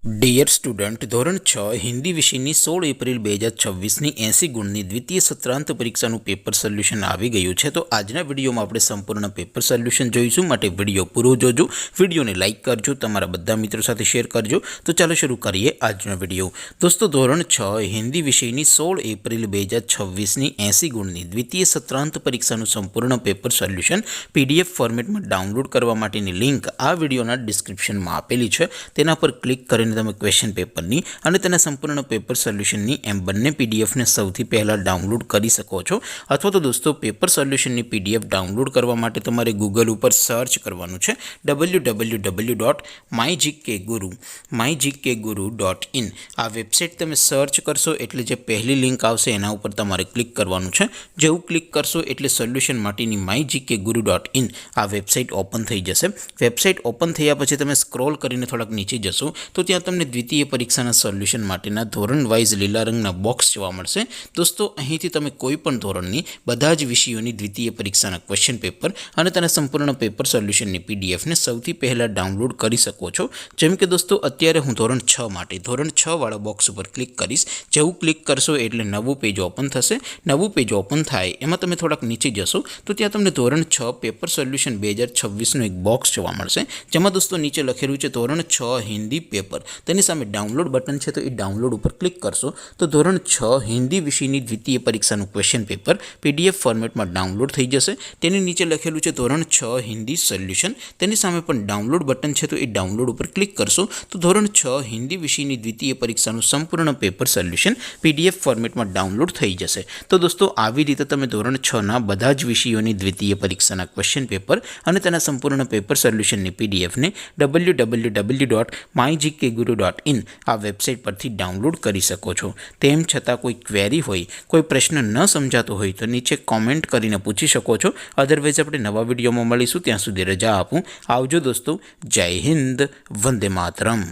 Dear student, ધોરણ 6 હિન્દી વિષયની 16 April 2026ની 80 ગુણની દ્વિતીય સત્રાંત પરીક્ષાનું પેપર સોલ્યુશન આવી ગયું છે. તો આજના વિડીયોમાં આપણે સંપૂર્ણ પેપર સોલ્યુશન જોઈશું. માટે વિડીયો પૂરો જોજો, વિડીયોને લાઇક કરજો, તમારા બધા મિત્રો સાથે શેર કરજો. તો ચાલો શરૂ કરીએ આજનો વિડીયો. દોસ્તો, ધોરણ 6 હિન્દી વિષયની 16 એપ્રિલ 2026ની 80 ગુણની દ્વિતીય સત્રાંત પરીક્ષાનું સંપૂર્ણ પેપર સોલ્યુશન PDF ફોર્મેટમાં ડાઉનલોડ કરવા માટેની લિંક આ વિડીયોના ડિસ્ક્રિપ્શનમાં આપેલી છે. તેના પર ક્લિક કરીને તમે ક્વેશ્ચન પેપરની અને તેના સંપૂર્ણ પેપર સોલ્યુશનની એમ બંને પીડીએફને સૌથી પહેલાં ડાઉનલોડ કરી શકો છો. અથવા તો દોસ્તો, પેપર સોલ્યુશનની PDF ડાઉનલોડ કરવા માટે તમારે ગૂગલ ઉપર સર્ચ કરવાનું છે www.mygkguru.in. આ વેબસાઇટ તમે સર્ચ કરશો એટલે જે પહેલી લિંક આવશે એના ઉપર તમારે ક્લિક કરવાનું છે. જેવું ક્લિક કરશો એટલે સોલ્યુશન માટેની mygkguru.in આ વેબસાઇટ ઓપન થઈ જશે. વેબસાઇટ ઓપન થયા પછી તમે સ્ક્રોલ કરીને થોડાક નીચે જશો તો ત્યાં તમને દ્વિતીય પરીક્ષાના સોલ્યુશન માટેના ધોરણ વાઇઝ લીલા રંગના બોક્સ જોવા મળશે. દોસ્તો, અહીંથી તમે કોઈ પણ ધોરણની બધા જ વિષયોની દ્વિતીય પરીક્ષાના ક્વેશ્ચન પેપર અને તેના સંપૂર્ણ પેપર સોલ્યુશનની પીડીએફને સૌથી પહેલાં ડાઉનલોડ કરી શકો છો. જેમ કે દોસ્તો, અત્યારે હું ધોરણ 6 માટે ધોરણ 6 વાળા બોક્સ ઉપર ક્લિક કરીશ. જેવું ક્લિક કરશો એટલે નવું પેજ ઓપન થશે. નવું પેજ ઓપન થાય એમાં તમે થોડાક નીચે જશો તો ત્યાં તમને ધોરણ 6 પેપર સોલ્યુશન 2026નું એક બોક્સ જોવા મળશે. જેમાં દોસ્તો નીચે લખેલું છે ધોરણ 6 હિન્દી પેપર. તેની સામે ડાઉનલોડ બટન છે, તો એ ડાઉનલોડ ઉપર ક્લિક કરશો તો ધોરણ 6 હિન્દી વિષયની દ્વિતીય પરીક્ષાનું ક્વેશ્ચન પેપર PDF ફોર્મેટમાં ડાઉનલોડ થઈ જશે. તેની નીચે લખેલું છે ધોરણ 6 હિન્દી સોલ્યુશન. તેની સામે પણ ડાઉનલોડ બટન છે, તો એ ડાઉનલોડ ઉપર ક્લિક કરશો તો ધોરણ 6 હિન્દી વિષયની દ્વિતીય પરીક્ષાનું સંપૂર્ણ પેપર સોલ્યુશન PDF ફોર્મેટમાં ડાઉનલોડ થઈ જશે. તો દોસ્તો, આવી રીતે તમે ધોરણ 6ના બધા જ વિષયોની દ્વિતીય પરીક્ષાના ક્વેશ્ચન પેપર અને તેના સંપૂર્ણ પેપર સોલ્યુશનની PDFને www.mygkguru.in આ વેબસાઇટ પરથી ડાઉનલોડ કરી શકો છો. તેમ છતાં કોઈ ક્વેરી હોય, કોઈ પ્રશ્ન ન સમજાતો હોય તો નીચે કોમેન્ટ કરીને પૂછી શકો છો. અધરવાઇઝ આપણે નવા વિડીયોમાં મળીશું. ત્યાં સુધી રજા આપું. આવજો દોસ્તો. જય હિન્દ. વંદે માતરમ.